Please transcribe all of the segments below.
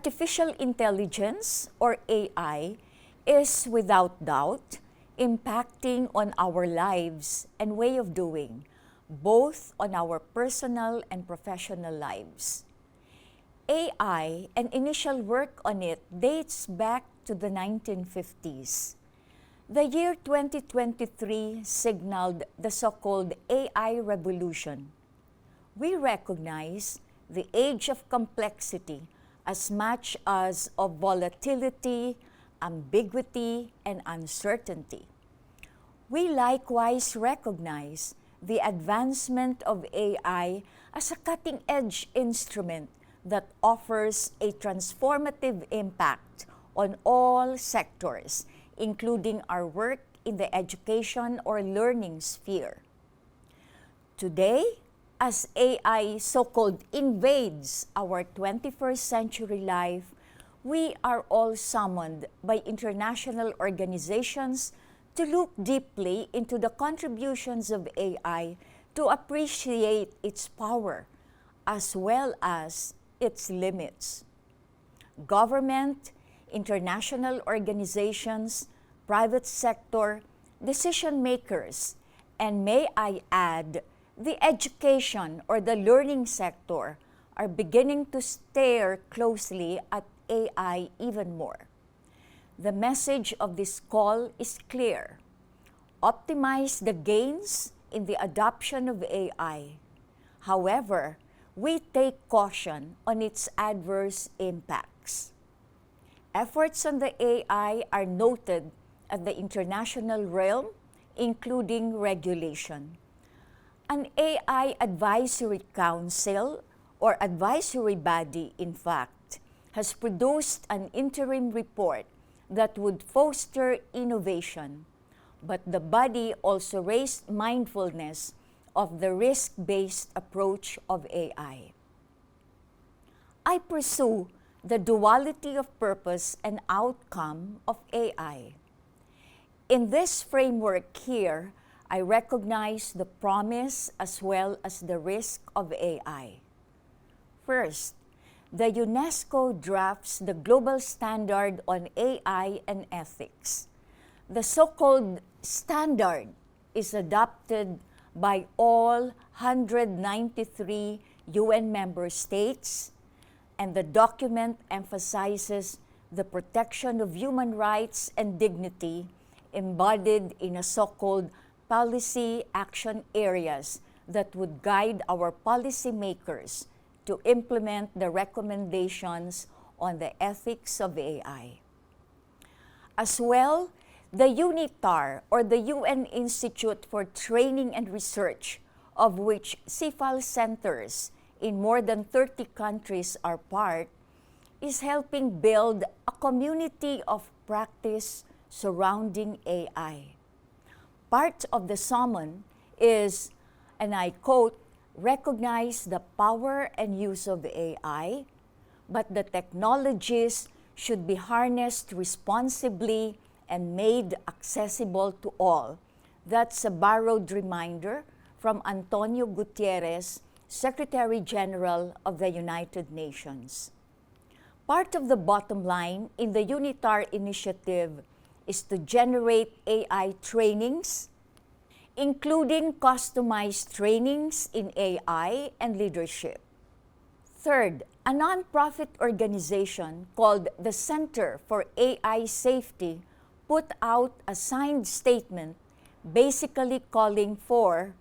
Artificial intelligence, or AI, is without doubt impacting on our lives and way of doing, both on our personal and professional lives. AI and initial work on it dates back to the 1950s. The year 2023 signaled the so-called AI revolution. We recognize the age of complexity as much as of volatility, ambiguity, and uncertainty. We likewise recognize the advancement of AI as a cutting-edge instrument that offers a transformative impact on all sectors, including our work in the education or learning sphere. Today, as AI so-called invades our 21st century life, we are all summoned by international organizations to look deeply into the contributions of AI to appreciate its power as well as its limits. Government, international organizations, private sector, decision makers, and may I add, the education or the learning sector are beginning to stare closely at AI even more. The message of this call is clear. Optimize the gains in the adoption of AI. However, we take caution on its adverse impacts. Efforts on the AI are noted at the international realm, including regulation. An AI advisory council or advisory body, in fact, has produced an interim report that would foster innovation, but the body also raised mindfulness of the risk-based approach of AI. I pursue the duality of purpose and outcome of AI. In this framework here, I recognize the promise as well as the risk of AI. First, the UNESCO drafts the global standard on AI and ethics. The so-called standard is adopted by all 193 UN member states, and the document emphasizes the protection of human rights and dignity embodied in a so-called policy action areas that would guide our policymakers to implement the recommendations on the ethics of AI. As well, the UNITAR, or the UN Institute for Training and Research, of which CIFAL centers in more than 30 countries are part, is helping build a community of practice surrounding AI. Part of the summon is, and I quote, recognize the power and use of AI, but the technologies should be harnessed responsibly and made accessible to all. That's a borrowed reminder from Antonio Gutierrez, Secretary General of the United Nations. Part of the bottom line in the UNITAR initiative is to generate AI trainings, including customized trainings in AI and leadership. Third, a nonprofit organization called the Center for AI Safety put out a signed statement basically calling for,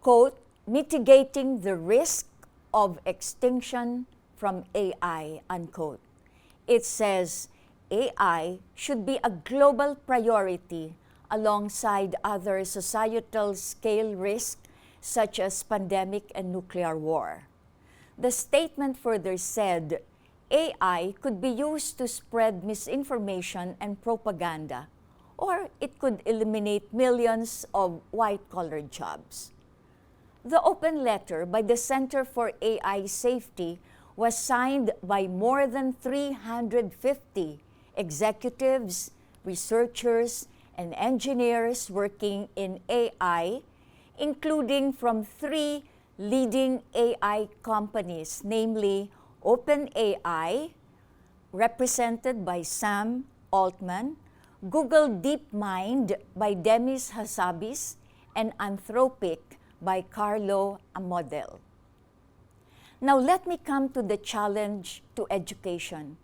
quote, mitigating the risk of extinction from AI, unquote. It says AI should be a global priority alongside other societal scale risks such as pandemic and nuclear war. The statement further said AI could be used to spread misinformation and propaganda, or it could eliminate millions of white-collar jobs. The open letter by the Center for AI Safety was signed by more than 350 executives, researchers, and engineers working in AI, including from 3 leading AI companies, namely OpenAI, represented by Sam Altman, Google DeepMind by Demis Hassabis, and Anthropic by Carlo Amodel. Now let me come to the challenge to education.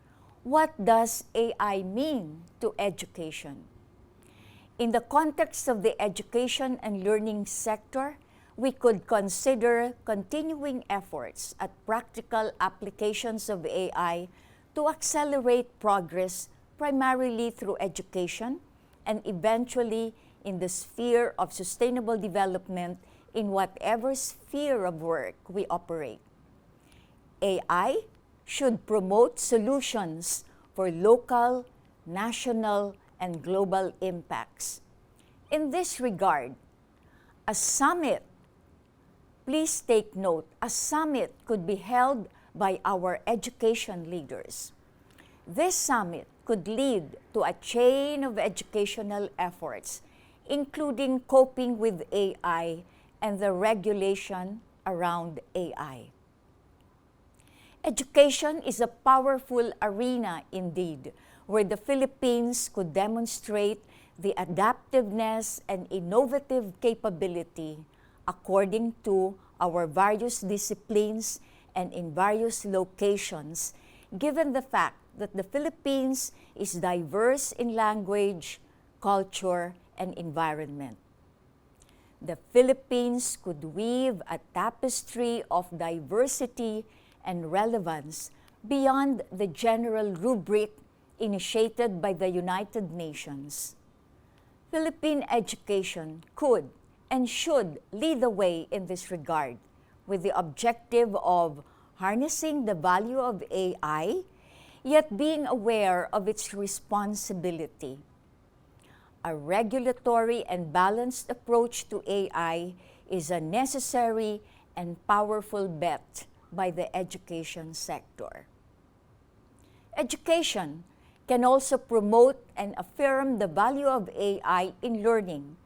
What does AI mean to education? In the context of the education and learning sector, we could consider continuing efforts at practical applications of AI to accelerate progress primarily through education and eventually in the sphere of sustainable development in whatever sphere of work we operate. AI should promote solutions for local, national, and global impacts. In this regard, a summit, please take note, a summit could be held by our education leaders. This summit could lead to a chain of educational efforts, including coping with AI and the regulation around AI. Education is a powerful arena indeed, where the Philippines could demonstrate the adaptiveness and innovative capability according to our various disciplines and in various locations, given the fact that the Philippines is diverse in language, culture, and environment. The Philippines could weave a tapestry of diversity and relevance beyond the general rubric initiated by the United Nations. Philippine education could and should lead the way in this regard, with the objective of harnessing the value of AI, yet being aware of its responsibility. A regulatory and balanced approach to AI is a necessary and powerful bet by the education sector. Education can also promote and affirm the value of AI in learning,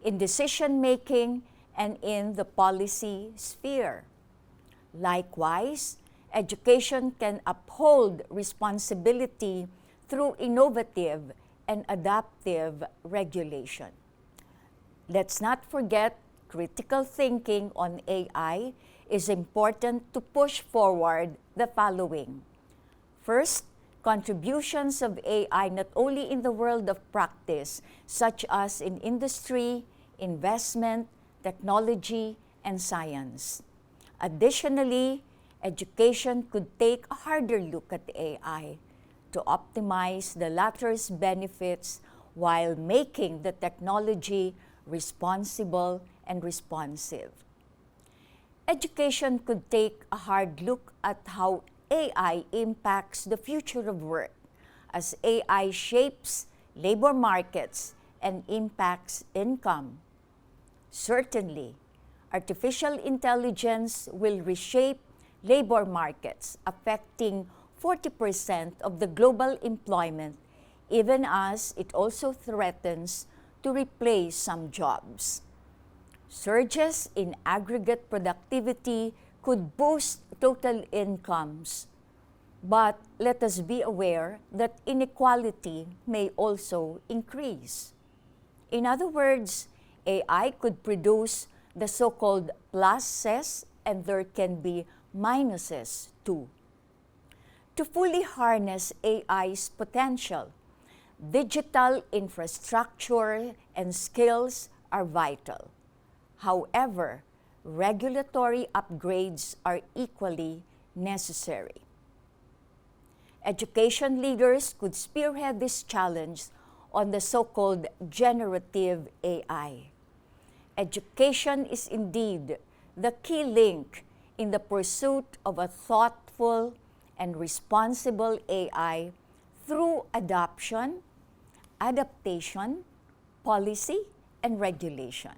in decision-making, and in the policy sphere. Likewise, education can uphold responsibility through innovative and adaptive regulation. Let's not forget, critical thinking on AI is important to push forward the following. First, contributions of AI not only in the world of practice, such as in industry, investment, technology, and science. Additionally, education could take a harder look at AI to optimize the latter's benefits while making the technology responsible and responsive. Education could take a hard look at how AI impacts the future of work as AI shapes labor markets and impacts income. Certainly, artificial intelligence will reshape labor markets, affecting 40% of the global employment, even as it also threatens to replace some jobs. Surges in aggregate productivity could boost total incomes, but let us be aware that inequality may also increase. In other words, AI could produce the so-called pluses and there can be minuses too. To fully harness AI's potential, digital infrastructure and skills are vital. However, regulatory upgrades are equally necessary. Education leaders could spearhead this challenge on the so-called generative AI. Education is indeed the key link in the pursuit of a thoughtful and responsible AI through adoption, adaptation, policy, and regulation.